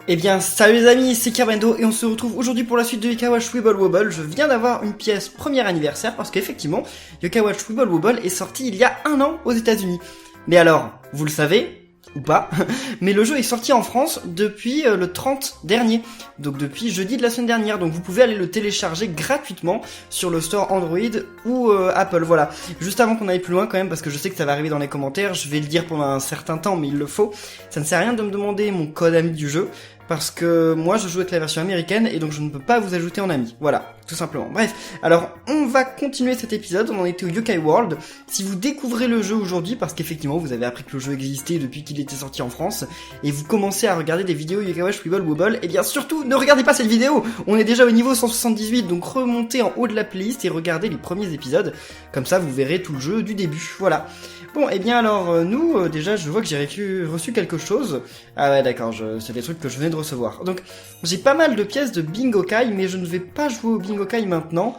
Eh bien, salut les amis, c'est Kerbendo et on se retrouve aujourd'hui pour la suite de Yokai Watch Wibble Wobble. Je viens d'avoir une pièce premier anniversaire parce qu'effectivement, Yokai Watch Wibble Wobble est sorti il y a 1 an aux États-Unis. Mais alors, vous le savez ou pas, mais le jeu est sorti en France depuis le 30 dernier, donc depuis jeudi de la semaine dernière, donc vous pouvez aller le télécharger gratuitement sur le store Android ou Apple, voilà. Juste avant qu'on aille plus loin quand même, parce que je sais que ça va arriver dans les commentaires, je vais le dire pendant un certain temps, mais il le faut, ça ne sert à rien de me demander mon code ami du jeu, parce que moi je joue avec la version américaine et donc je ne peux pas vous ajouter en ami. Voilà, tout simplement. Bref, alors on va continuer cet épisode, on en était au Yokai World. Si vous découvrez le jeu aujourd'hui, parce qu'effectivement vous avez appris que le jeu existait depuis qu'il était sorti en France, et vous commencez à regarder des vidéos Yokai Watch Wibble Wobble, et bien surtout ne regardez pas cette vidéo. On est déjà au niveau 178, donc remontez en haut de la playlist et regardez les premiers épisodes. Comme ça vous verrez tout le jeu du début, voilà. Bon, et bien alors, nous, déjà, je vois que j'ai reçu quelque chose. Ah ouais, d'accord, c'est des trucs que je venais de recevoir. Donc, j'ai pas mal de pièces de Bingokai, mais je ne vais pas jouer au Bingokai maintenant.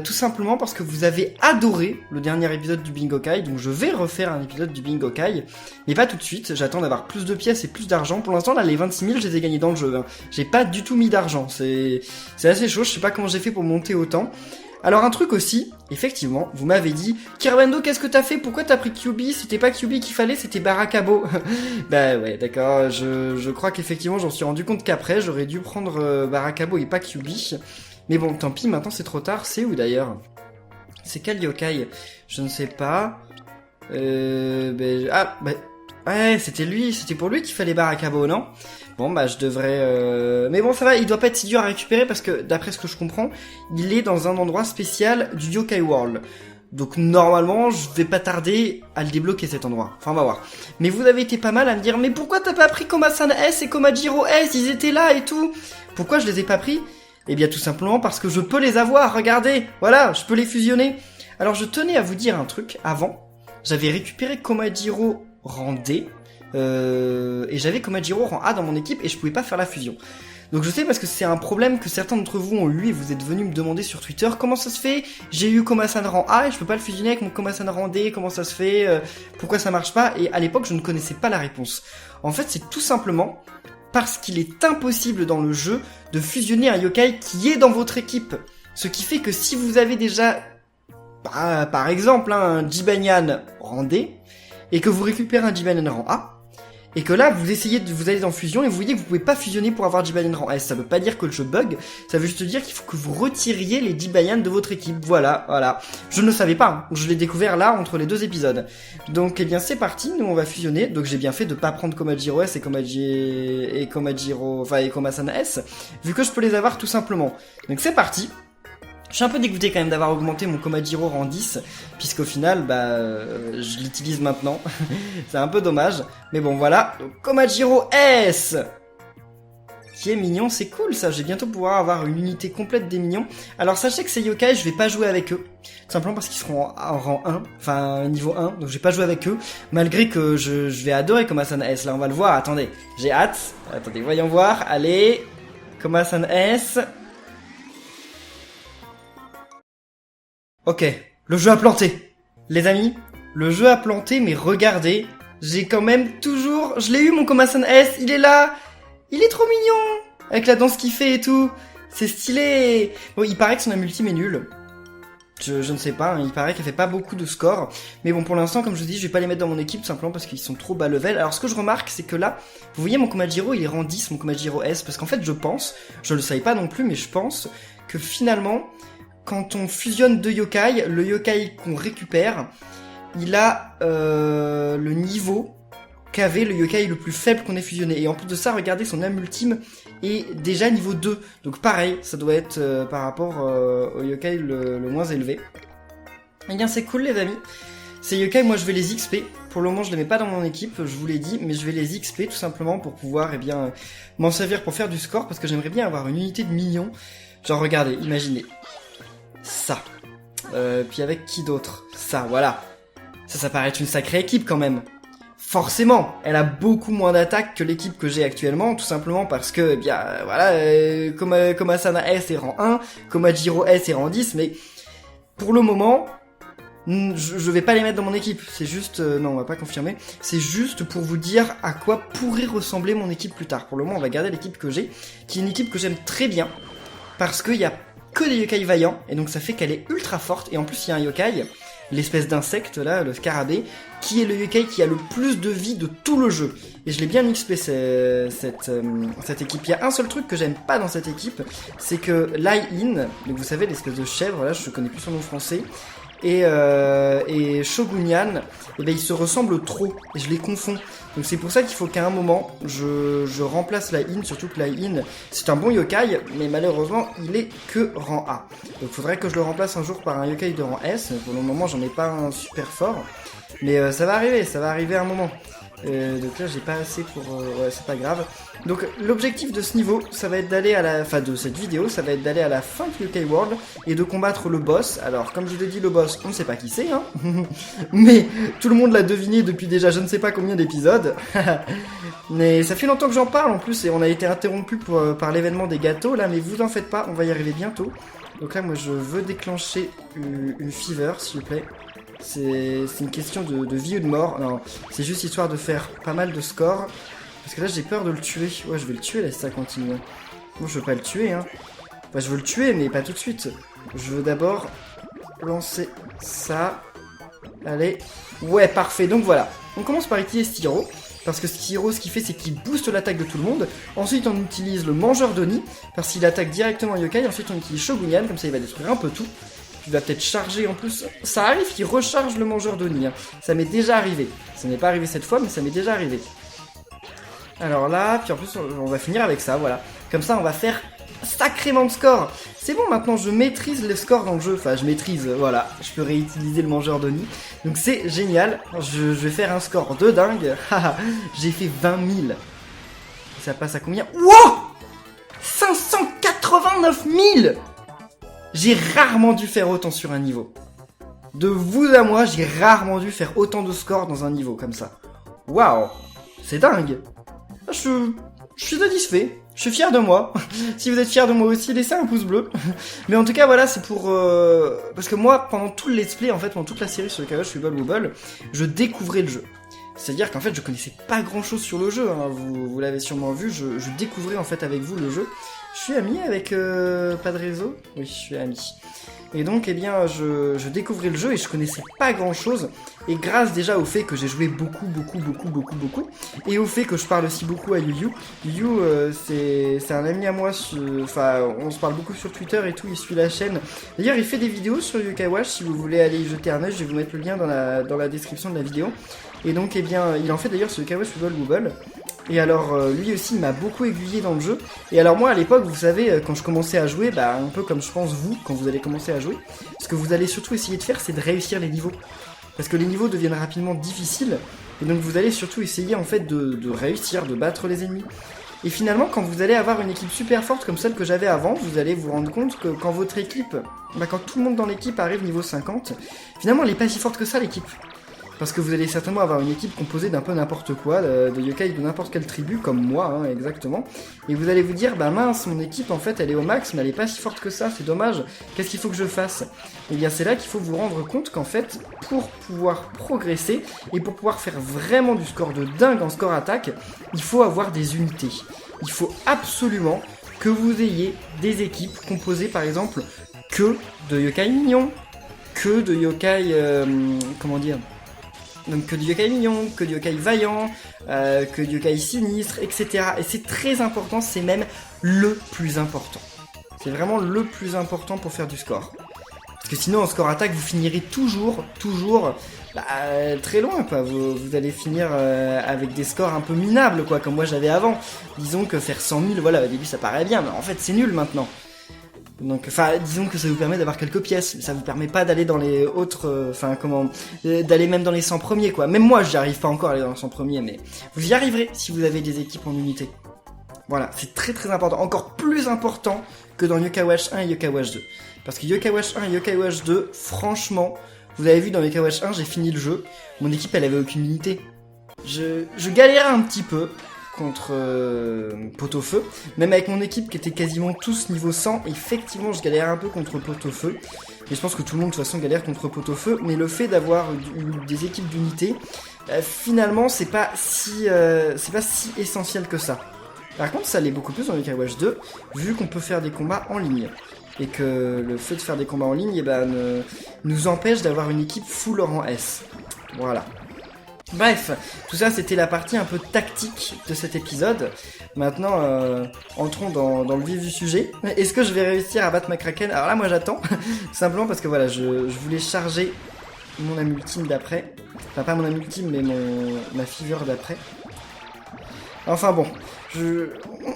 Tout simplement parce que vous avez adoré le dernier épisode du Bingokai, donc je vais refaire un épisode du Bingokai, mais pas tout de suite, j'attends d'avoir plus de pièces et plus d'argent. Pour l'instant, là, les 26 000, je les ai gagnés dans le jeu, hein. J'ai pas du tout mis d'argent, c'est assez chaud, je sais pas comment j'ai fait pour monter autant. Alors un truc aussi, effectivement, vous m'avez dit « Kerbendo, qu'est-ce que t'as fait? Pourquoi t'as pris Kyubi? C'était pas Kyubi qu'il fallait, c'était Barakabo. » Bah ouais, d'accord, je crois qu'effectivement, j'en suis rendu compte qu'après, j'aurais dû prendre Barakabo et pas Kyubi. Mais bon, tant pis, maintenant c'est trop tard. C'est où d'ailleurs? C'est quel yokai? Je ne sais pas. Ouais, c'était pour lui qu'il fallait Barakabo, non? Bon, bah je devrais... Mais bon, ça va, il doit pas être si dur à récupérer parce que, d'après ce que je comprends, il est dans un endroit spécial du Yokai World. Donc normalement, je vais pas tarder à le débloquer cet endroit. Enfin, on va voir. Mais vous avez été pas mal à me dire « Mais pourquoi t'as pas pris Koma-san S et Komajiro S? Ils étaient là et tout !» Pourquoi je les ai pas pris? Eh bien tout simplement parce que je peux les avoir, regardez. Voilà, je peux les fusionner. Alors je tenais à vous dire un truc avant. J'avais récupéré Komajiro rang D. Et j'avais Komajiro rang A dans mon équipe et je pouvais pas faire la fusion. Donc je sais parce que c'est un problème que certains d'entre vous ont eu et vous êtes venus me demander sur Twitter comment ça se fait, j'ai eu Koma-san rang A et je peux pas le fusionner avec mon Koma-san rang D, comment ça se fait, pourquoi ça marche pas, et à l'époque je ne connaissais pas la réponse. En fait c'est tout simplement parce qu'il est impossible dans le jeu de fusionner un yokai qui est dans votre équipe. Ce qui fait que si vous avez déjà, par exemple, un Jibanyan rang D, et que vous récupérez un Jibanyan rang A, et que là, vous allez en fusion, et vous voyez que vous pouvez pas fusionner pour avoir Jibanyan rang S. Ça veut pas dire que le jeu bug, ça veut juste dire qu'il faut que vous retiriez les Jibanyan de votre équipe. Voilà. Je ne le savais pas, hein. Je l'ai découvert là, entre les 2 épisodes. Donc, eh bien, c'est parti, nous on va fusionner. Donc, j'ai bien fait de pas prendre Komajiro S et Koma-san S, vu que je peux les avoir tout simplement. Donc, c'est parti. Je suis un peu dégoûté quand même d'avoir augmenté mon Komajiro rang 10, puisqu'au final, je l'utilise maintenant. C'est un peu dommage. Mais bon, voilà. Donc, Komajiro S, qui est mignon, c'est cool ça. Je vais bientôt pouvoir avoir une unité complète des mignons. Alors, sachez que ces yokai, je vais pas jouer avec eux. Tout simplement parce qu'ils seront en rang 1, enfin niveau 1, donc je vais pas jouer avec eux. Malgré que je vais adorer Koma-san S. Là, on va le voir. Attendez, j'ai hâte. Attendez, voyons voir. Allez, Koma-san S. Ok, le jeu a planté. Les amis, le jeu a planté, mais regardez, j'ai quand même toujours... Je l'ai eu mon Koma-san S, il est là. Il est trop mignon, avec la danse qu'il fait et tout. C'est stylé. Bon, il paraît que son ultime est nul. Je ne sais pas, hein, il paraît qu'elle fait pas beaucoup de score. Mais bon, pour l'instant, comme je vous dis, je vais pas les mettre dans mon équipe, tout simplement parce qu'ils sont trop bas level. Alors, ce que je remarque, c'est que là, vous voyez, mon Komajiro, il est rang 10, mon Komajiro S. Parce qu'en fait, je pense, je le savais pas non plus, mais je pense que finalement... Quand on fusionne 2 yokai, le yokai qu'on récupère, il a le niveau qu'avait le yokai le plus faible qu'on ait fusionné. Et en plus de ça, regardez, son âme ultime est déjà niveau 2. Donc pareil, ça doit être par rapport au yokai le moins élevé. Eh bien c'est cool les amis. Ces yokai, moi je vais les XP. Pour le moment je les mets pas dans mon équipe, je vous l'ai dit, mais je vais les XP tout simplement pour pouvoir m'en servir pour faire du score. Parce que j'aimerais bien avoir une unité de millions. Genre regardez, imaginez. Ça. Puis avec qui d'autre? Ça, voilà. Ça paraît être une sacrée équipe quand même. Forcément, elle a beaucoup moins d'attaque que l'équipe que j'ai actuellement, tout simplement parce que, Koma-san S est rang 1, Komajiro S est rang 10, mais pour le moment, Je vais pas les mettre dans mon équipe, c'est juste... non, on va pas confirmer. C'est juste pour vous dire à quoi pourrait ressembler mon équipe plus tard. Pour le moment, on va garder l'équipe que j'ai, qui est une équipe que j'aime très bien, parce qu'il y a que des yokai vaillants, et donc ça fait qu'elle est ultra forte, et en plus il y a un yokai, l'espèce d'insecte là, le scarabée, qui est le yokai qui a le plus de vie de tout le jeu. Et je l'ai bien XP cette équipe. Il y a un seul truc que j'aime pas dans cette équipe, c'est que Lai-In, donc vous savez l'espèce de chèvre, là je connais plus son nom français, et Shogunyan, eh ben, ils se ressemblent trop, et je les confonds. Donc c'est pour ça qu'il faut qu'à un moment, je remplace Lai-In, surtout que Lai-In, c'est un bon yokai, mais malheureusement, il est que rang A. Donc il faudrait que je le remplace un jour par un yokai de rang S. Pour le moment, j'en ai pas un super fort, mais ça va arriver à un moment. Donc là j'ai pas assez pour... ouais, c'est pas grave. Donc l'objectif de ce niveau, ça va être d'aller à la... Enfin de cette vidéo, ça va être d'aller à la fin de UK World et de combattre le boss. Alors comme je l'ai dit, le boss, on ne sait pas qui c'est, hein. Mais tout le monde l'a deviné depuis déjà je ne sais pas combien d'épisodes. Mais ça fait longtemps que j'en parle en plus et on a été interrompu par l'événement des gâteaux là, mais vous en faites pas, on va y arriver bientôt. Donc là moi je veux déclencher une fever s'il vous plaît. C'est une question de vie ou de mort. Non, c'est juste histoire de faire pas mal de scores. Parce que là, j'ai peur de le tuer. Ouais, je vais le tuer là si ça continue. Moi, je veux pas le tuer, hein. Enfin, je veux le tuer, mais pas tout de suite. Je veux d'abord lancer ça. Allez. Ouais, parfait. Donc voilà. On commence par utiliser Styro. Parce que Styro, ce qu'il fait, c'est qu'il booste l'attaque de tout le monde. Ensuite, on utilise le mangeur d'Oni. Parce qu'il attaque directement Yokai. Ensuite, on utilise Shogunyan. Comme ça, il va détruire un peu tout. Il va peut-être charger en plus. Ça arrive qu'il recharge le mangeur d'Oni. Hein. Ça m'est déjà arrivé. Ça n'est pas arrivé cette fois, mais ça m'est déjà arrivé. Alors là, puis en plus, on va finir avec ça, voilà. Comme ça, on va faire sacrément de score. C'est bon, maintenant, je maîtrise les scores dans le jeu. Enfin, je maîtrise, voilà. Je peux réutiliser le mangeur d'Oni. Donc c'est génial. Je vais faire un score de dingue. J'ai fait 20 000. Ça passe à combien? Wow, 589 000. J'ai rarement dû faire autant sur un niveau. De vous à moi, j'ai rarement dû faire autant de scores dans un niveau comme ça. Waouh, c'est dingue. Je suis satisfait. Je suis fier de moi. Si vous êtes fier de moi aussi, laissez un pouce bleu. Mais en tout cas, voilà, c'est pour... Parce que moi, pendant tout le let's play, en fait, pendant toute la série sur le Yokai Wibble Wobble, je découvrais le jeu. C'est-à-dire qu'en fait, je connaissais pas grand-chose sur le jeu. Hein. Vous l'avez sûrement vu, je découvrais en fait avec vous le jeu. Je suis ami avec Padrezo. Oui, je suis ami. Et donc, eh bien, je découvrais le jeu et je connaissais pas grand-chose. Et grâce déjà au fait que j'ai joué beaucoup, et au fait que je parle aussi beaucoup à Yu. Yu, c'est un ami à moi. Enfin, on se parle beaucoup sur Twitter et tout. Il suit la chaîne. D'ailleurs, il fait des vidéos sur Yokai Watch. Si vous voulez aller y jeter un œil, je vais vous mettre le lien dans la description de la vidéo. Et donc, eh bien, il en fait d'ailleurs sur Yokai Watch Wibble Wobble. Et alors, lui aussi, il m'a beaucoup aiguillé dans le jeu. Et alors moi, à l'époque, vous savez, quand je commençais à jouer, bah un peu comme je pense vous, quand vous allez commencer à jouer, ce que vous allez surtout essayer de faire, c'est de réussir les niveaux. Parce que les niveaux deviennent rapidement difficiles, et donc vous allez surtout essayer en fait de réussir, de battre les ennemis. Et finalement, quand vous allez avoir une équipe super forte comme celle que j'avais avant, vous allez vous rendre compte que quand votre équipe, bah quand tout le monde dans l'équipe arrive niveau 50, finalement elle est pas si forte que ça l'équipe. Parce que vous allez certainement avoir une équipe composée d'un peu n'importe quoi, de yokai de n'importe quelle tribu, comme moi, hein, exactement. Et vous allez vous dire, bah mince, mon équipe en fait elle est au max, mais elle est pas si forte que ça, c'est dommage, qu'est-ce qu'il faut que je fasse? Et bien c'est là qu'il faut vous rendre compte qu'en fait, pour pouvoir progresser, et pour pouvoir faire vraiment du score de dingue en score attaque, il faut avoir des unités. Il faut absolument que vous ayez des équipes composées par exemple que de yokai mignons, que de yokai... comment dire? Donc que du yokai mignon, que du yokai vaillant, que du yokai sinistre, etc. Et c'est très important, c'est même le plus important. C'est vraiment le plus important pour faire du score. Parce que sinon en score attaque, vous finirez toujours très loin, quoi. Vous allez finir avec des scores un peu minables, quoi, comme moi j'avais avant. Disons que faire 100 000, voilà, au début ça paraît bien, mais en fait c'est nul maintenant. Donc, enfin, disons que ça vous permet d'avoir quelques pièces, mais ça vous permet pas d'aller dans les autres, d'aller même dans les 100 premiers, quoi. Même moi, j'y arrive pas encore à aller dans les 100 premiers, mais vous y arriverez si vous avez des équipes en unité. Voilà, c'est très très important, encore plus important que dans Yokai Watch 1 et Yokai Watch 2. Parce que Yokai Watch 1 et Yokai Watch 2, franchement, vous avez vu dans Yokai Watch 1, j'ai fini le jeu, mon équipe elle avait aucune unité. Je galérais un petit peu, contre Pot-au-Feu. Même avec mon équipe qui était quasiment tous niveau 100, effectivement je galère un peu contre Pot-au-Feu. Et je pense que tout le monde de toute façon galère contre Pot-au-Feu, mais le fait d'avoir des équipes d'unités, finalement c'est pas si essentiel que ça. Par contre ça l'est beaucoup plus dans Yokai Watch 2, vu qu'on peut faire des combats en ligne. Et que le fait de faire des combats en ligne nous empêche d'avoir une équipe full rang S. Voilà. Bref, tout ça c'était la partie un peu tactique de cet épisode. Maintenant, entrons dans le vif du sujet. Est-ce que je vais réussir à battre ma Kraken? Alors là, moi j'attends, simplement parce que voilà, je voulais charger mon âme ultime d'après. Enfin, pas mon âme ultime, mais ma fever d'après. Enfin bon,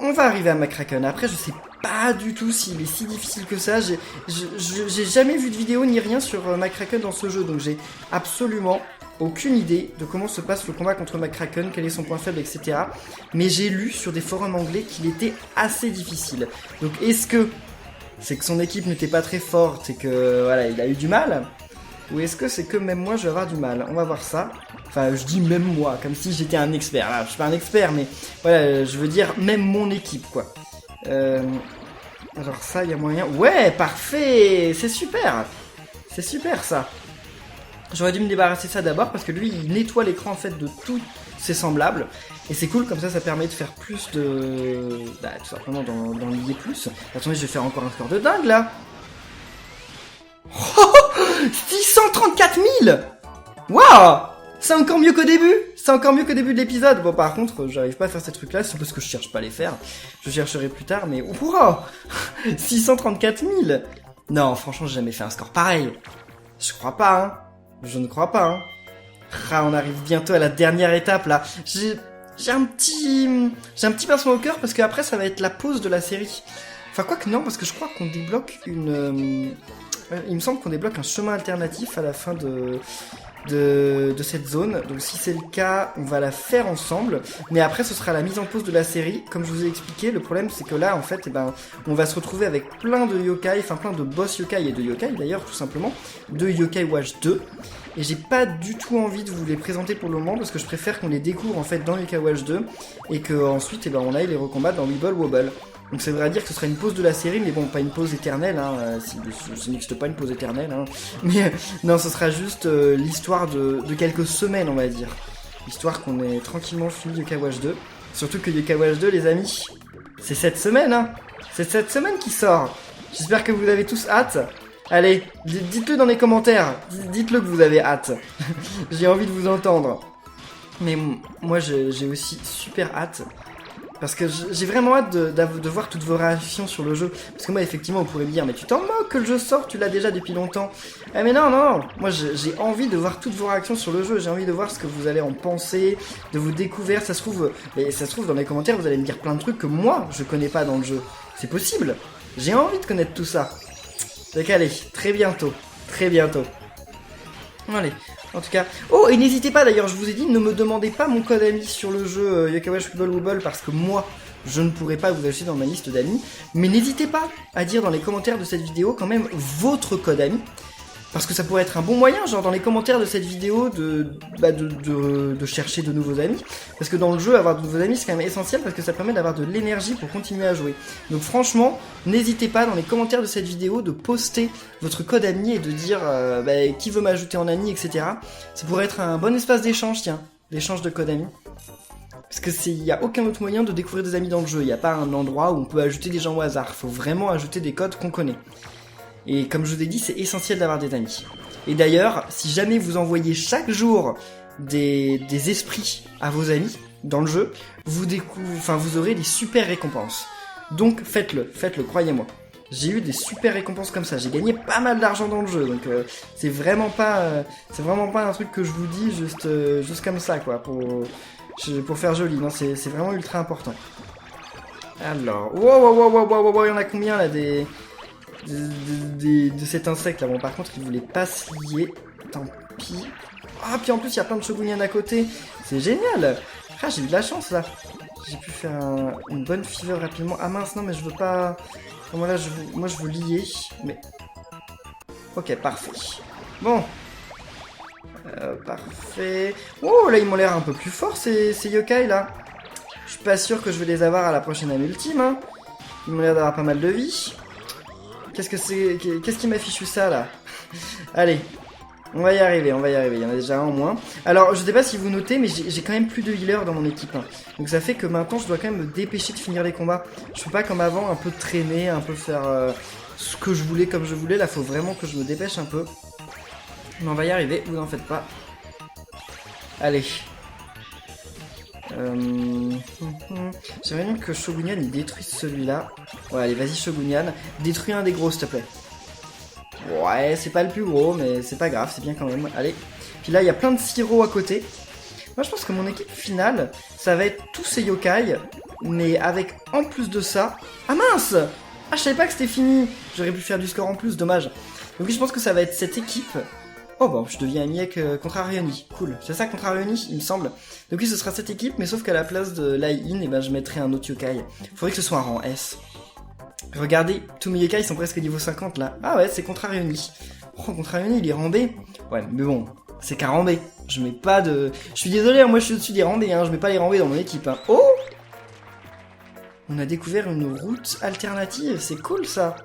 on va arriver à ma Kraken. Après, je sais pas du tout s'il est si difficile que ça. J'ai jamais vu de vidéo ni rien sur ma Kraken dans ce jeu, donc j'ai absolument aucune idée de comment se passe le combat contre McCracken, quel est son point faible, etc. Mais j'ai lu sur des forums anglais qu'il était assez difficile. Donc est-ce que c'est que son équipe n'était pas très forte et que voilà, il a eu du mal? Ou est-ce que c'est que même moi je vais avoir du mal? On va voir ça. Enfin, je dis même moi, comme si j'étais un expert. Là, je suis pas un expert, mais voilà, je veux dire même mon équipe, quoi. Alors ça, il y a moyen... Ouais, parfait! C'est super! C'est super, ça! J'aurais dû me débarrasser de ça d'abord parce que lui il nettoie l'écran en fait de tous ses semblables et c'est cool comme ça permet de faire plus de... Bah tout simplement d'en lier plus. Attendez, je vais faire encore un score de dingue là. Oh 634 000. Waouh. C'est encore mieux qu'au début. C'est encore mieux qu'au début de l'épisode. Bon par contre j'arrive pas à faire ces trucs là, c'est parce que je cherche pas à les faire. Je chercherai plus tard mais wow 634 000. Non franchement j'ai jamais fait un score pareil. Je crois pas hein. Je ne crois pas, hein. Ah, on arrive bientôt à la dernière étape, là. J'ai un petit pincement au cœur, parce qu'après, ça va être la pause de la série. Enfin, quoi que non, parce que je crois qu'on débloque il me semble qu'on débloque un chemin alternatif à la fin de cette zone. Donc si c'est le cas, on va la faire ensemble. Mais après, ce sera la mise en pause de la série. Comme je vous ai expliqué, le problème, c'est que là, en fait, on va se retrouver avec plein de yokai, enfin plein de boss yokai et de yokai, d'ailleurs, tout simplement, de Yokai Watch 2. Et j'ai pas du tout envie de vous les présenter pour le moment, parce que je préfère qu'on les découvre, en fait, dans Yokai Watch 2, et qu'ensuite, on aille les recombattre dans Weeble Wobble. Donc ça voudrait dire que ce sera une pause de la série, mais bon, pas une pause éternelle, hein, ce n'existe pas une pause éternelle, hein. Mais non, ce sera juste l'histoire de quelques semaines, on va dire. Histoire qu'on ait tranquillement fini Yokai Watch 2. Surtout que Yokai Watch 2, les amis, c'est cette semaine, hein. C'est cette semaine qui sort. J'espère que vous avez tous hâte. Allez, dites-le dans les commentaires, dites-le que vous avez hâte. J'ai envie de vous entendre. Mais moi, j'ai aussi super hâte. Parce que j'ai vraiment hâte de voir toutes vos réactions sur le jeu. Parce que moi, effectivement, vous pourrez me dire, mais tu t'en moques que le jeu sort, tu l'as déjà depuis longtemps. Eh mais non, moi j'ai envie de voir toutes vos réactions sur le jeu. J'ai envie de voir ce que vous allez en penser, de vos découvertes. Ça se trouve dans les commentaires, vous allez me dire plein de trucs que moi, je connais pas dans le jeu. C'est possible. J'ai envie de connaître tout ça. Donc allez, très bientôt. Allez. En tout cas, oh et n'hésitez pas d'ailleurs, je vous ai dit, ne me demandez pas mon code ami sur le jeu Yokai Watch Weeble Wobble parce que moi, je ne pourrai pas vous ajouter dans ma liste d'amis. Mais n'hésitez pas à dire dans les commentaires de cette vidéo quand même votre code ami. Parce que ça pourrait être un bon moyen, genre dans les commentaires de cette vidéo, de chercher de nouveaux amis. Parce que dans le jeu, avoir de nouveaux amis, c'est quand même essentiel parce que ça permet d'avoir de l'énergie pour continuer à jouer. Donc franchement, n'hésitez pas dans les commentaires de cette vidéo de poster votre code ami et de dire qui veut m'ajouter en ami, etc. Ça pourrait être un bon espace d'échange, tiens, d'échange de code ami. Parce que il n'y a aucun autre moyen de découvrir des amis dans le jeu. Il n'y a pas un endroit où on peut ajouter des gens au hasard. Il faut vraiment ajouter des codes qu'on connaît. Et comme je vous ai dit, c'est essentiel d'avoir des amis. Et d'ailleurs, si jamais vous envoyez chaque jour des esprits à vos amis dans le jeu, vous aurez des super récompenses. Donc faites-le, croyez-moi. J'ai eu des super récompenses comme ça. J'ai gagné pas mal d'argent dans le jeu, donc c'est vraiment pas un truc que je vous dis juste comme ça, quoi, pour faire joli. Non, c'est vraiment ultra important. Alors, wow, il y en a combien là de cet insecte là? Bon, par contre il voulait pas se lier, tant pis. Ah, puis en plus il y a plein de shogunyan à côté, c'est génial. Ah, j'ai eu de la chance là, j'ai pu faire une bonne fever rapidement. Ah mince, non mais je veux pas, moi je veux lier, mais ok, parfait. Bon, parfait. Oh là ils m'ont l'air un peu plus forts ces yokai là. Je suis pas sûr que je vais les avoir à la prochaine âme ultime, hein. Ils m'ont l'air d'avoir pas mal de vie. Qu'est-ce que c'est? Qu'est-ce qui m'affiche ça, là? Allez, on va y arriver, on va y arriver. Il y en a déjà un en moins. Alors, je sais pas si vous notez, mais j'ai quand même plus de healers dans mon équipe, hein. Donc ça fait que maintenant, je dois quand même me dépêcher de finir les combats. Je peux pas, comme avant, un peu traîner, un peu faire ce que je voulais comme je voulais. Là, faut vraiment que je me dépêche un peu. Mais on va y arriver, vous n'en faites pas. Allez. J'aimerais bien que Shogunyan il détruise celui-là. Ouais, allez, vas-y Shogunyan. Détruis un des gros, s'il te plaît. Ouais, c'est pas le plus gros, mais c'est pas grave, c'est bien quand même. Allez. Puis là, il y a plein de sirops à côté. Moi, je pense que mon équipe finale, ça va être tous ces yokai. Mais avec, en plus de ça... Ah mince! Ah, je savais pas que c'était fini. J'aurais pu faire du score en plus, dommage. Donc oui, je pense que ça va être cette équipe... Oh bon, je deviens ami avec Contrarioni. Cool. C'est ça Contrarioni, il me semble. Donc oui, ce sera cette équipe, mais sauf qu'à la place de Lai-In, eh ben, je mettrai un autre yokai. Faudrait que ce soit un rang S. Regardez, tous mes yokai sont presque niveau 50 là. Ah ouais, c'est Contrarioni. Oh, Contrarioni, il est rang B. Ouais, mais bon, c'est qu'un rang B. Je mets pas de... Je suis désolé, moi je suis au-dessus des rangs B, hein. Je mets pas les rangs B dans mon équipe, hein. Oh! On a découvert une route alternative, c'est cool ça.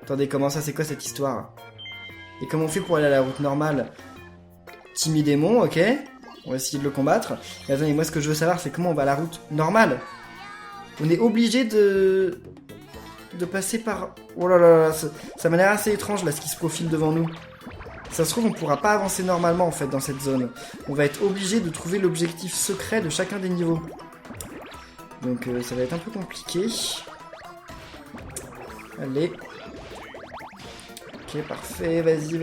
Attendez, comment ça, c'est quoi cette histoire? Et comment on fait pour aller à la route normale? Timide démon, ok. On va essayer de le combattre. Mais attendez, moi ce que je veux savoir, c'est comment on va à la route normale. On est obligé de passer par... Oh là là, ça m'a l'air assez étrange là, ce qui se profile devant nous. Ça se trouve, on pourra pas avancer normalement en fait dans cette zone. On va être obligé de trouver l'objectif secret de chacun des niveaux. Donc ça va être un peu compliqué. Allez. Ok, parfait, vas-y.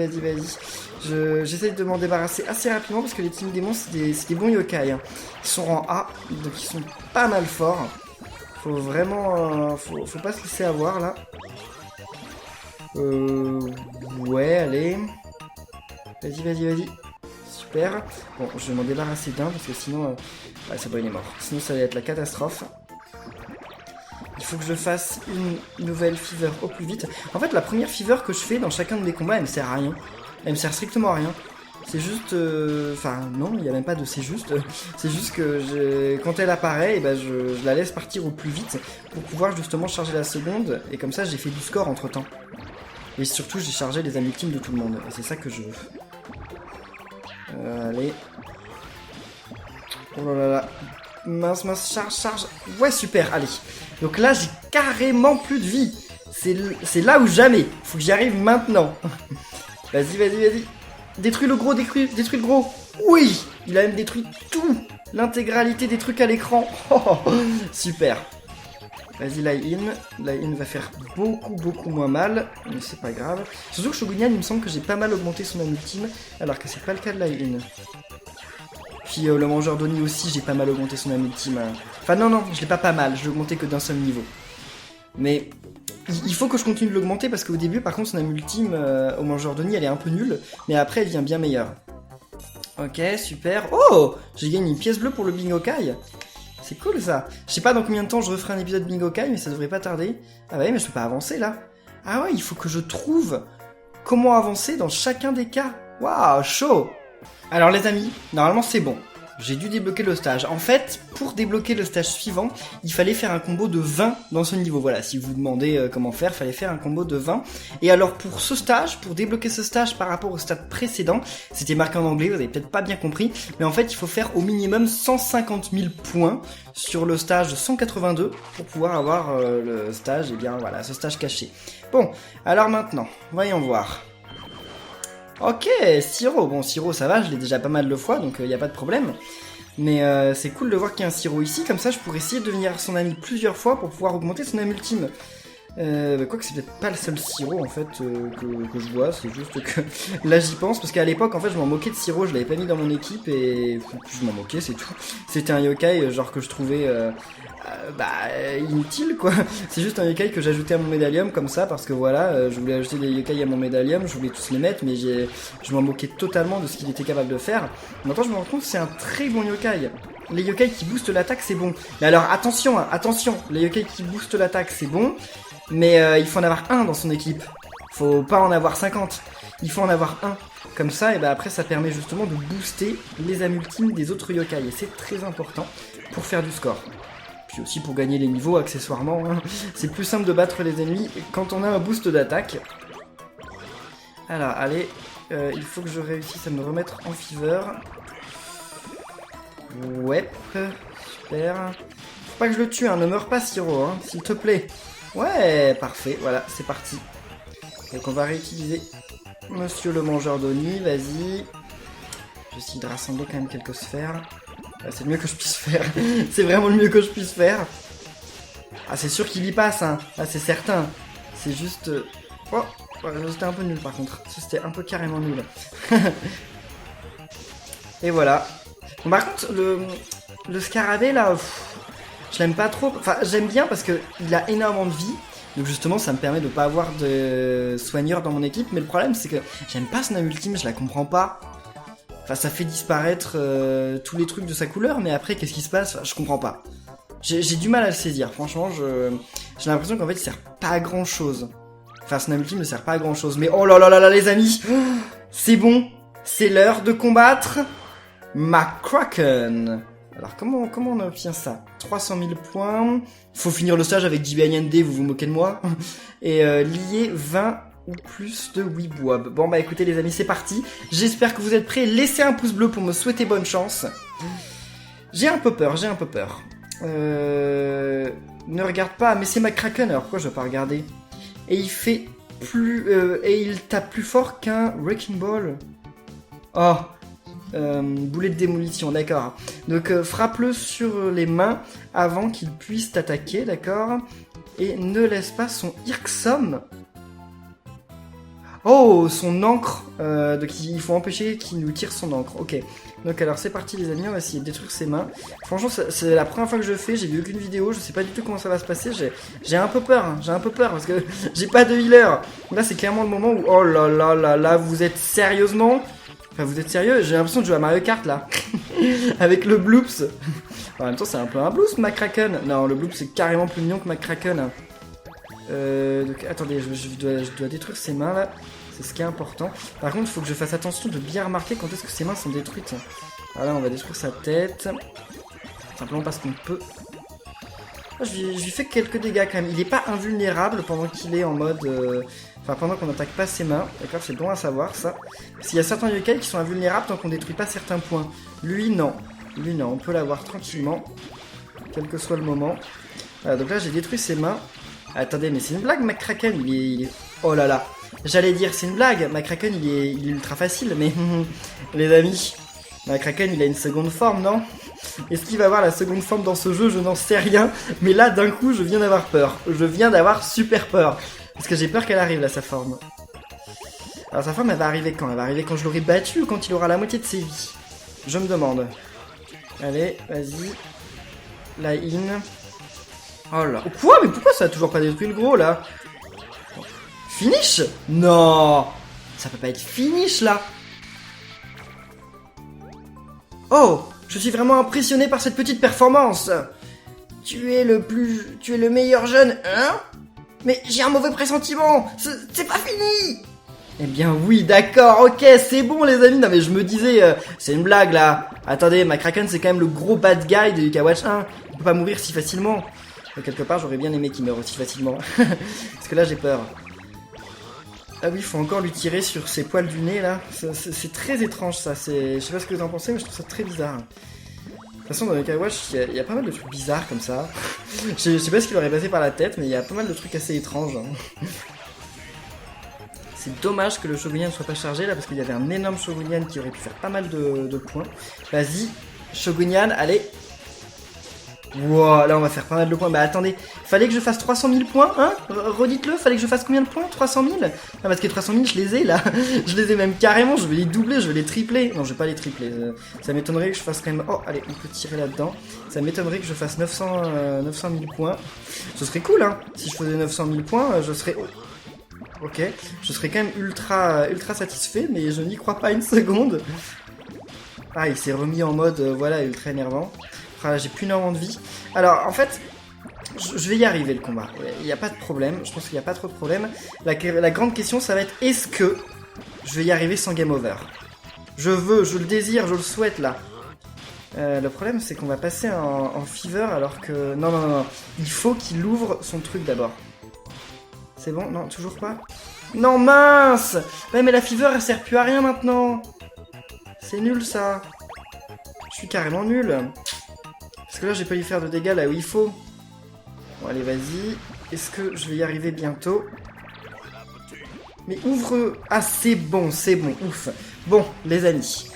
J'essaye de m'en débarrasser assez rapidement parce que les Team Démons, c'est des bons yokai, hein. Ils sont en A, donc ils sont pas mal forts. Faut vraiment... faut pas se laisser avoir, là. Ouais, allez. Vas-y. Super. Bon, je vais m'en débarrasser d'un parce que sinon... ouais, c'est bon, il est mort. Sinon, ça va être la catastrophe. Il faut que je fasse une nouvelle fever au plus vite. En fait, la première fever que je fais dans chacun de mes combats, elle me sert à rien. Elle me sert strictement à rien. C'est juste... Enfin, non, il n'y a même pas de c'est juste. C'est juste que quand elle apparaît, ben, je la laisse partir au plus vite pour pouvoir justement charger la seconde. Et comme ça, j'ai fait du score entre-temps. Et surtout, j'ai chargé les âmes ultimes de tout le monde. Et c'est ça que je veux. Allez. Oh là là là. Mince, charge. Ouais, super, allez. Donc là, j'ai carrément plus de vie. C'est là ou jamais. Faut que j'y arrive maintenant. Vas-y. Détruis le gros, détruis le gros. Oui, il a même détruit tout. L'intégralité des trucs à l'écran. Oh, super. Vas-y, Lai-In. Lai-In va faire beaucoup moins mal. Mais c'est pas grave. Surtout que Shogunyan, il me semble que j'ai pas mal augmenté son âme ultime. Alors que c'est pas le cas de Lai-In. Puis le mangeur d'Oni aussi, j'ai pas mal augmenté son âme ultime. Enfin non, je l'ai pas mal, je l'ai augmenté que d'un seul niveau. Mais il faut que je continue de l'augmenter parce qu'au début, par contre, son âme ultime au mangeur d'Oni, elle est un peu nulle. Mais après, elle devient bien meilleure. Ok, super. Oh, j'ai gagné une pièce bleue pour le Bingokai. C'est cool ça. Je sais pas dans combien de temps je referai un épisode Bingokai, mais ça devrait pas tarder. Ah ouais, mais je peux pas avancer là. Ah ouais, il faut que je trouve comment avancer dans chacun des cas. Waouh, chaud. Alors les amis, normalement c'est bon. J'ai dû débloquer le stage. En fait, pour débloquer le stage suivant, il fallait faire un combo de 20 dans ce niveau. Voilà, si vous demandez comment faire, il fallait faire un combo de 20. Et alors pour ce stage, pour débloquer ce stage par rapport au stade précédent, c'était marqué en anglais, vous avez peut-être pas bien compris, mais en fait il faut faire au minimum 150 000 points sur le stage 182 pour pouvoir avoir le stage, et bien voilà, ce stage caché. Bon, alors maintenant, voyons voir. Ok, Siro. Bon, Siro, ça va, je l'ai déjà pas mal de fois, donc y a pas de problème. Mais c'est cool de voir qu'il y a un Siro ici, comme ça je pourrais essayer de devenir son ami plusieurs fois pour pouvoir augmenter son âme ultime. Quoique c'est peut-être pas le seul Siro en fait que je vois, c'est juste que là j'y pense, parce qu'à l'époque en fait je m'en moquais de Siro, je l'avais pas mis dans mon équipe et je m'en moquais, c'est tout. C'était un yokai genre que je trouvais inutile quoi. C'est juste un yokai que j'ajoutais à mon médaillum comme ça parce que voilà, je voulais ajouter des yokai à mon médaillum, je voulais tous les mettre mais je m'en moquais totalement de ce qu'il était capable de faire. Maintenant je me rends compte que c'est un très bon yokai. Les yokai qui boostent l'attaque c'est bon. Mais alors attention, les yokai qui boostent l'attaque c'est bon, mais il faut en avoir un dans son équipe. Faut pas en avoir 50. Il faut en avoir un. Comme ça, et ben après, ça permet justement de booster les âmes ultimes des autres yokai. Et c'est très important pour faire du score. Puis aussi pour gagner les niveaux, accessoirement. Hein. C'est plus simple de battre les ennemis quand on a un boost d'attaque. Alors, allez. Il faut que je réussisse à me remettre en fever. Ouais. Super. Faut pas que je le tue, hein. Ne meurs pas, Siro, hein, s'il te plaît. Ouais, parfait. Voilà, c'est parti. Donc on va réutiliser Monsieur le mangeur d'Oni, vas-y. Je vais essayer de rassembler quand même quelques sphères. C'est le mieux que je puisse faire. C'est vraiment le mieux que je puisse faire. Ah, c'est sûr qu'il y passe, hein. Ah, c'est certain. C'est juste... Oh, c'était un peu nul par contre. C'était un peu carrément nul. Et voilà. Bon, par contre, le scarabée là, je l'aime pas trop. Enfin, j'aime bien parce qu'il a énormément de vie. Donc justement, ça me permet de pas avoir de soigneur dans mon équipe. Mais le problème, c'est que j'aime pas son âme ultime, je la comprends pas. Enfin, ça fait disparaître tous les trucs de sa couleur, mais après, qu'est-ce qui se passe? Je comprends pas. J'ai du mal à le saisir. Franchement, j'ai l'impression qu'en fait, il sert pas à grand chose. Enfin, son âme ultime ne sert pas à grand chose. Mais oh là là là là, les amis, c'est bon. C'est l'heure de combattre McCracken. Alors, comment on obtient ça? 300 000 points. Faut finir le stage avec Jibayende, vous vous moquez de moi. Et lier 20 ou plus de Weebwab. Bon, bah écoutez les amis, c'est parti. J'espère que vous êtes prêts. Laissez un pouce bleu pour me souhaiter bonne chance. J'ai un peu peur. Ne regarde pas, mais c'est McCracken, alors pourquoi je vais pas regarder? Et il fait plus... et il tape plus fort qu'un Wrecking Ball. Oh, boulet de démolition, d'accord. Donc frappe-le sur les mains avant qu'il puisse t'attaquer, d'accord. Et ne laisse pas son Irksum. Oh, son encre. Donc il faut empêcher qu'il nous tire son encre, ok. Donc alors c'est parti les amis, on va essayer de détruire ses mains. Franchement c'est la première fois que je le fais, j'ai vu aucune vidéo, je sais pas du tout comment ça va se passer. J'ai un peu peur, parce que j'ai pas de healer. Là c'est clairement le moment où, oh là là là là, vous êtes sérieusement... Enfin, vous êtes sérieux? J'ai l'impression de jouer à Mario Kart, là. Avec le Bloops. En même temps, c'est un peu un Bloops, McCracken. Non, le Bloops, c'est carrément plus mignon que McCracken. Donc, attendez, je dois détruire ses mains, là. C'est ce qui est important. Par contre, il faut que je fasse attention de bien remarquer quand est-ce que ses mains sont détruites. Voilà, on va détruire sa tête. Simplement parce qu'on peut... Je lui fais quelques dégâts, quand même. Il est pas invulnérable pendant qu'il est en mode... Enfin, pendant qu'on n'attaque pas ses mains, d'accord, c'est bon à savoir ça. S'il y a certains yokai qui sont invulnérables tant qu'on détruit pas certains points. Lui, non. Lui, non. On peut l'avoir tranquillement, quel que soit le moment. Voilà, donc là, j'ai détruit ses mains. Attendez, mais c'est une blague, McCracken, il est... Oh là là. J'allais dire, c'est une blague. McCracken, il est ultra facile, mais... Les amis, McCracken, il a une seconde forme, non? Est-ce qu'il va avoir la seconde forme dans ce jeu? Je n'en sais rien. Mais là, d'un coup, je viens d'avoir peur. Je viens d'avoir super peur. Parce que j'ai peur qu'elle arrive là, sa forme. Alors sa forme, elle va arriver quand? Elle va arriver quand je l'aurai battu ou quand il aura la moitié de ses vies? Je me demande. Allez, vas-y. La in. Oh là. Quoi? Mais pourquoi ça a toujours pas détruit le gros là? Finish? Non! Ça peut pas être finish là! Oh! Je suis vraiment impressionné par cette petite performance! Tu es le meilleur jeune, hein? Mais j'ai un mauvais pressentiment. C'est pas fini. Eh bien oui, d'accord, ok, c'est bon les amis. Non mais je me disais, c'est une blague là. Attendez, McCracken c'est quand même le gros bad guy de Yokai Watch 1. Il peut pas mourir si facilement. Donc, quelque part j'aurais bien aimé qu'il meure aussi facilement. Parce que là j'ai peur. Ah oui, il faut encore lui tirer sur ses poils du nez là. C'est très étrange ça. Je sais pas ce que vous en pensez mais je trouve ça très bizarre. De toute façon, dans Yokai Watch, il y a pas mal de trucs bizarres comme ça. Je sais pas ce qui leur est passé par la tête, mais il y a pas mal de trucs assez étranges. Hein. C'est dommage que le Shogunyan ne soit pas chargé là, parce qu'il y avait un énorme Shogunyan qui aurait pu faire pas mal de points. Vas-y, Shogunyan, allez. Wow, là on va faire pas mal de points. Bah attendez, fallait que je fasse 300 000 points, hein? Redites-le, fallait que je fasse combien de points? 300 000? Non, parce que 300 000 je les ai là. Je les ai même carrément, je vais les doubler, je vais les tripler. Non, je vais pas les tripler. Ça m'étonnerait que je fasse quand même... Oh, allez, on peut tirer là-dedans. Ça m'étonnerait que je fasse 900 000 points. Ce serait cool, hein? Si je faisais 900 000 points, je serais... Ok, je serais quand même ultra satisfait, mais je n'y crois pas une seconde. Ah, il s'est remis en mode, voilà, ultra énervant. Ah, j'ai plus énormément de vie. Alors, en fait, Je vais y arriver le combat, il n'y a pas de problème, je pense qu'il n'y a pas trop de problème. La grande question ça va être, est-ce que je vais y arriver sans game over? Je le désire, je le souhaite là. Le problème c'est qu'on va passer en fever alors que... Non, il faut qu'il ouvre son truc d'abord. C'est bon? Non, toujours pas? Non, mince! Ouais, mais la fever elle sert plus à rien maintenant. C'est nul ça. Je suis carrément nul. Parce que là j'ai pas lui faire de dégâts là où il faut. Bon allez vas-y. Est-ce que je vais y arriver bientôt? Mais ouvre... Ah c'est bon, ouf. Bon les amis.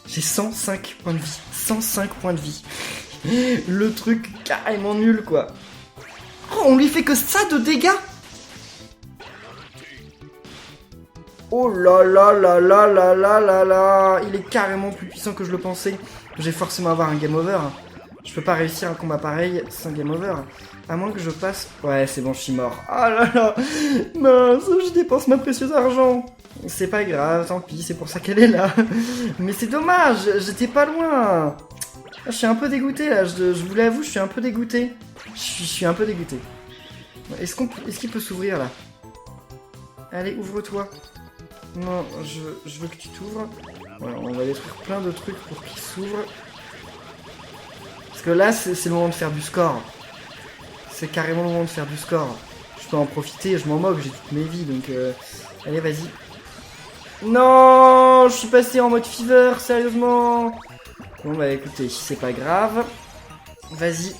J'ai 105 points de vie. 105 points de vie. Le truc carrément nul quoi. Oh on lui fait que ça de dégâts. Oh là là là là là là là là. Il est carrément plus puissant que je le pensais. Je vais forcément avoir un game over. Je peux pas réussir un combat pareil sans game over. À moins que je passe... Ouais, c'est bon, je suis mort. Ah là là. Mince, je dépense ma précieuse argent. C'est pas grave, tant pis, c'est pour ça qu'elle est là. Mais c'est dommage, j'étais pas loin. Je suis un peu dégoûté là, je vous l'avoue, je suis un peu dégoûté. Je suis un peu dégoûté. Est-ce qu'il peut s'ouvrir là? Allez, ouvre-toi. Non, je veux que tu t'ouvres. Voilà, on va détruire plein de trucs pour qu'il s'ouvre. Parce que là, c'est le moment de faire du score. C'est carrément le moment de faire du score. Je peux en profiter, je m'en moque, j'ai toutes mes vies, donc... Allez, vas-y. Non, je suis passé en mode fever, sérieusement. Bon, bah écoutez, c'est pas grave. Vas-y,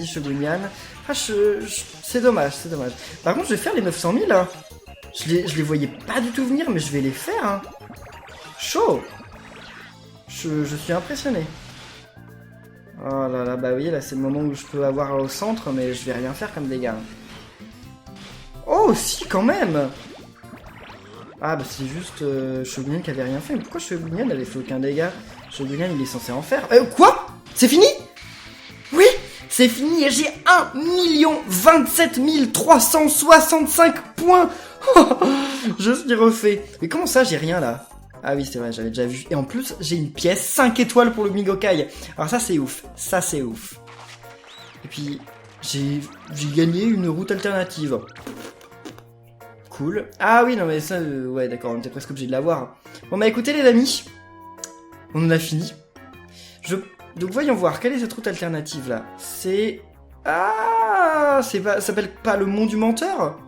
Shogunyan. Ah, c'est dommage, c'est dommage. Par contre, je vais faire les 900 000, là. Je les voyais pas du tout venir, mais je vais les faire, hein. Chaud. Je suis impressionné. Oh là là, bah oui, là c'est le moment où je peux avoir au centre, mais je vais rien faire comme dégâts. Oh, si, quand même. Ah, bah c'est juste Shogunyan qui avait rien fait. Mais pourquoi Shogunyan avait fait aucun dégât? Shogunyan, il est censé en faire. Quoi? C'est fini? Oui, c'est fini et j'ai 1 027 365 points. Je suis refait. Mais comment ça, j'ai rien là? Ah oui, c'est vrai, j'avais déjà vu. Et en plus, j'ai une pièce 5 étoiles pour le Migokai. Alors ça, c'est ouf. Ça, c'est ouf. Et puis, j'ai gagné une route alternative. Cool. Ah oui, non mais ça, ouais, d'accord, on était presque obligé de l'avoir. Bon bah écoutez les amis, on en a fini. Donc voyons voir, quelle est cette route alternative là? C'est... Ah, ça s'appelle pas le Mont du Menteur?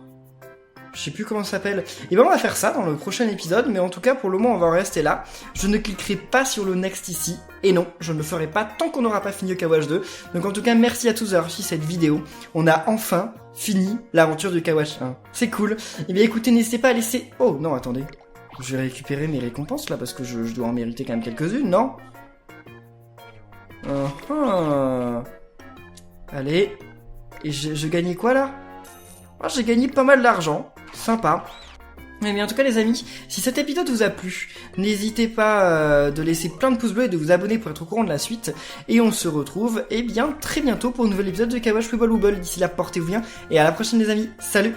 Je sais plus comment ça s'appelle. Et ben on va faire ça dans le prochain épisode, mais en tout cas pour le moment on va en rester là. Je ne cliquerai pas sur le next ici, et non, je ne le ferai pas tant qu'on n'aura pas fini Yokai 2. Donc en tout cas merci à tous d'avoir suivi cette vidéo. On a enfin fini l'aventure de Yokai 1. C'est cool. Et bien écoutez, n'hésitez pas à laisser... Oh non, attendez. Je vais récupérer mes récompenses là, parce que je dois en mériter quand même quelques-unes, non? Allez. Et je gagnais quoi là? Oh, j'ai gagné pas mal d'argent. Sympa. Mais en tout cas les amis, si cet épisode vous a plu, n'hésitez pas de laisser plein de pouces bleus et de vous abonner pour être au courant de la suite. Et on se retrouve bien très bientôt pour un nouvel épisode de Yokai Watch Wibble Wobble. D'ici là, portez-vous bien et à la prochaine les amis. Salut!